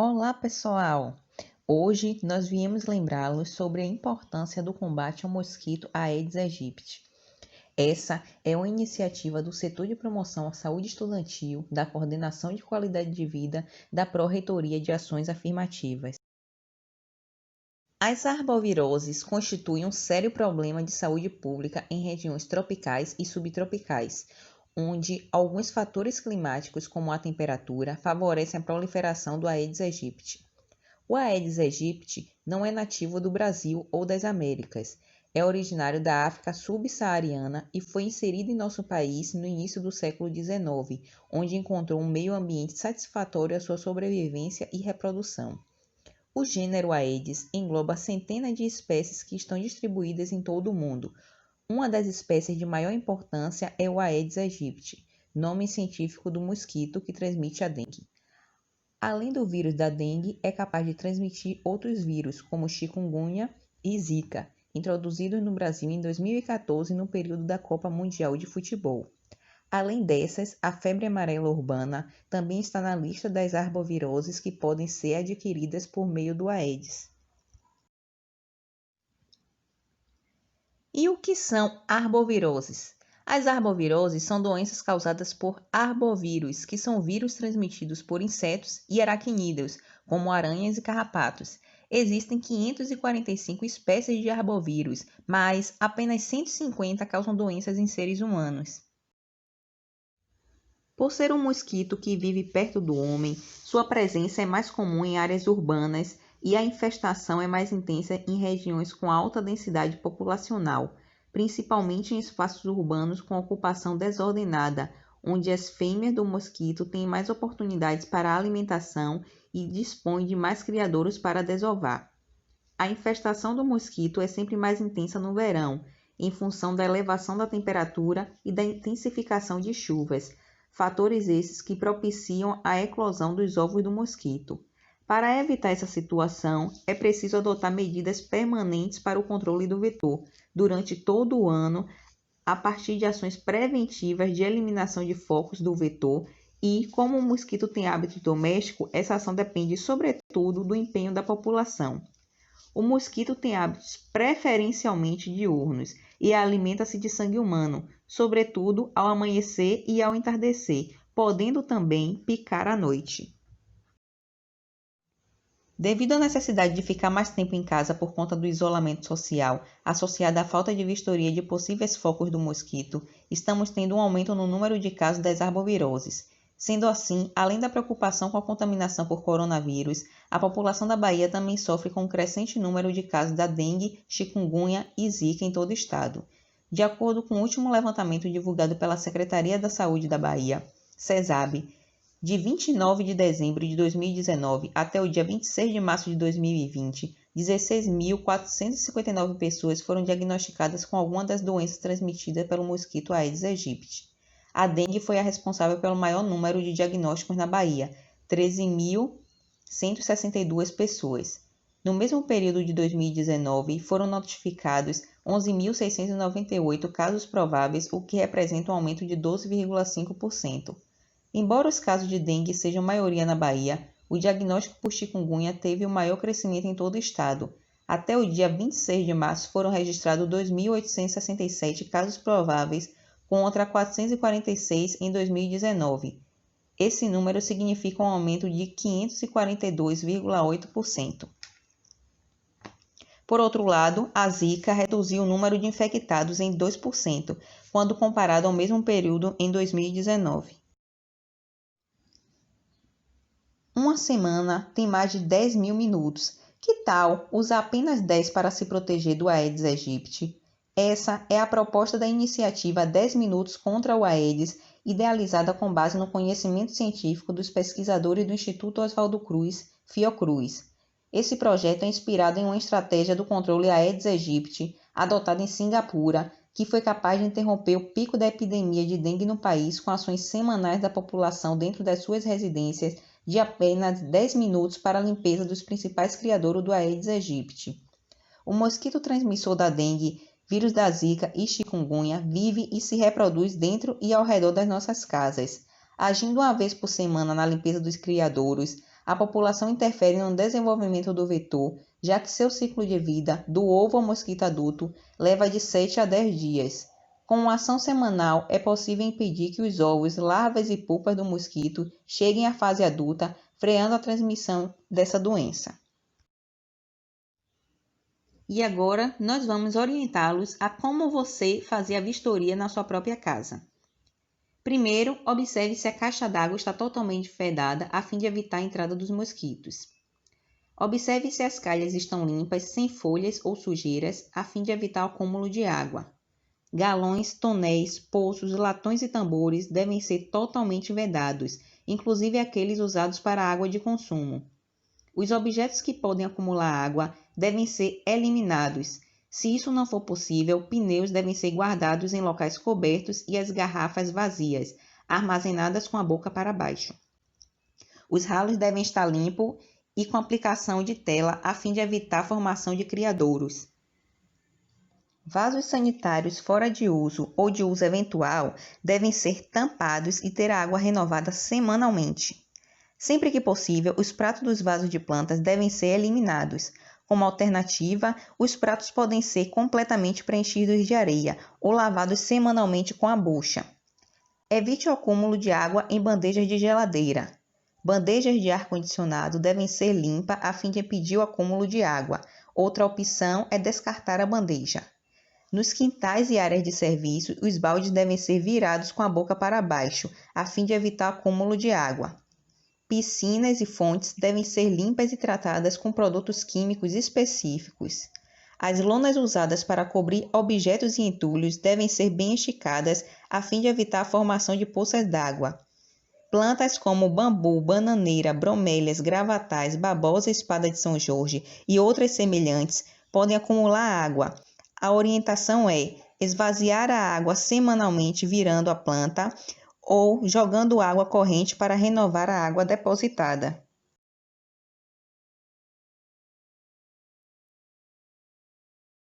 Olá, pessoal! Hoje nós viemos lembrá-los sobre a importância do combate ao mosquito Aedes aegypti. Essa é uma iniciativa do Setor de Promoção à Saúde Estudantil, da Coordenação de Qualidade de Vida, da Pró-Reitoria de Ações Afirmativas. As arboviroses constituem um sério problema de saúde pública em regiões tropicais e subtropicais, onde alguns fatores climáticos, como a temperatura, favorecem a proliferação do Aedes aegypti. O Aedes aegypti não é nativo do Brasil ou das Américas. É originário da África subsaariana e foi inserido em nosso país no início do século XIX, onde encontrou um meio ambiente satisfatório à sua sobrevivência e reprodução. O gênero Aedes engloba centenas de espécies que estão distribuídas em todo o mundo. Uma das espécies de maior importância é o Aedes aegypti, nome científico do mosquito que transmite a dengue. Além do vírus da dengue, é capaz de transmitir outros vírus, como chikungunya e zika, introduzidos no Brasil em 2014 no período da Copa Mundial de Futebol. Além dessas, a febre amarela urbana também está na lista das arboviroses que podem ser adquiridas por meio do Aedes. E o que são arboviroses? As arboviroses são doenças causadas por arbovírus, que são vírus transmitidos por insetos e aracnídeos, como aranhas e carrapatos. Existem 545 espécies de arbovírus, mas apenas 150 causam doenças em seres humanos. Por ser um mosquito que vive perto do homem, sua presença é mais comum em áreas urbanas e a infestação é mais intensa em regiões com alta densidade populacional, principalmente em espaços urbanos com ocupação desordenada, onde as fêmeas do mosquito têm mais oportunidades para a alimentação e dispõem de mais criadouros para desovar. A infestação do mosquito é sempre mais intensa no verão, em função da elevação da temperatura e da intensificação de chuvas, fatores esses que propiciam a eclosão dos ovos do mosquito. Para evitar essa situação, é preciso adotar medidas permanentes para o controle do vetor durante todo o ano, a partir de ações preventivas de eliminação de focos do vetor e, como o mosquito tem hábito doméstico, essa ação depende sobretudo do empenho da população. O mosquito tem hábitos preferencialmente diurnos e alimenta-se de sangue humano, sobretudo ao amanhecer e ao entardecer, podendo também picar à noite. Devido à necessidade de ficar mais tempo em casa por conta do isolamento social, associado à falta de vistoria de possíveis focos do mosquito, estamos tendo um aumento no número de casos das arboviroses. Sendo assim, além da preocupação com a contaminação por coronavírus, a população da Bahia também sofre com um crescente número de casos da dengue, chikungunya e zika em todo o estado. De acordo com o último levantamento divulgado pela Secretaria da Saúde da Bahia, CESAB, de 29 de dezembro de 2019 até o dia 26 de março de 2020, 16.459 pessoas foram diagnosticadas com alguma das doenças transmitidas pelo mosquito Aedes aegypti. A dengue foi a responsável pelo maior número de diagnósticos na Bahia, 13.162 pessoas. No mesmo período de 2019, foram notificados 11.698 casos prováveis, o que representa um aumento de 12,5%. Embora os casos de dengue sejam maioria na Bahia, o diagnóstico por chikungunya teve o maior crescimento em todo o estado. Até o dia 26 de março foram registrados 2.867 casos prováveis, contra 446 em 2019. Esse número significa um aumento de 542,8%. Por outro lado, a Zika reduziu o número de infectados em 2%, quando comparado ao mesmo período em 2019. Uma semana tem mais de 10 mil minutos. Que tal usar apenas 10 para se proteger do Aedes aegypti? Essa é a proposta da iniciativa 10 Minutos contra o Aedes, idealizada com base no conhecimento científico dos pesquisadores do Instituto Oswaldo Cruz, Fiocruz. Esse projeto é inspirado em uma estratégia do controle Aedes aegypti adotada em Singapura, que foi capaz de interromper o pico da epidemia de dengue no país com ações semanais da população dentro das suas residências de apenas 10 minutos para a limpeza dos principais criadouros do Aedes aegypti. O mosquito transmissor da dengue, vírus da zika e chikungunya, vive e se reproduz dentro e ao redor das nossas casas. Agindo uma vez por semana na limpeza dos criadouros, A população interfere no desenvolvimento do vetor, já que seu ciclo de vida, do ovo ao mosquito adulto, leva de 7 a 10 dias. Com uma ação semanal, é possível impedir que os ovos, larvas e pupas do mosquito cheguem à fase adulta, freando a transmissão dessa doença. E agora, nós vamos orientá-los a como você fazer a vistoria na sua própria casa. Primeiro, observe se a caixa d'água está totalmente vedada a fim de evitar a entrada dos mosquitos. Observe se as calhas estão limpas, sem folhas ou sujeiras, a fim de evitar o acúmulo de água. Galões, tonéis, poços, latões e tambores devem ser totalmente vedados, inclusive aqueles usados para água de consumo. Os objetos que podem acumular água devem ser eliminados. Se isso não for possível, pneus devem ser guardados em locais cobertos e as garrafas vazias, armazenadas com a boca para baixo. Os ralos devem estar limpos e com aplicação de tela a fim de evitar a formação de criadouros. Vasos sanitários fora de uso ou de uso eventual devem ser tampados e ter a água renovada semanalmente. Sempre que possível, os pratos dos vasos de plantas devem ser eliminados. Como alternativa, os pratos podem ser completamente preenchidos de areia ou lavados semanalmente com a bucha. Evite o acúmulo de água em bandejas de geladeira. Bandejas de ar-condicionado devem ser limpas a fim de impedir o acúmulo de água. Outra opção é descartar a bandeja. Nos quintais e áreas de serviço, os baldes devem ser virados com a boca para baixo, a fim de evitar o acúmulo de água. Piscinas e fontes devem ser limpas e tratadas com produtos químicos específicos. As lonas usadas para cobrir objetos e entulhos devem ser bem esticadas a fim de evitar a formação de poças d'água. Plantas como bambu, bananeira, bromélias, gravatais, babosa, espada de São Jorge e outras semelhantes podem acumular água. A orientação é esvaziar a água semanalmente virando a planta ou jogando água corrente para renovar a água depositada.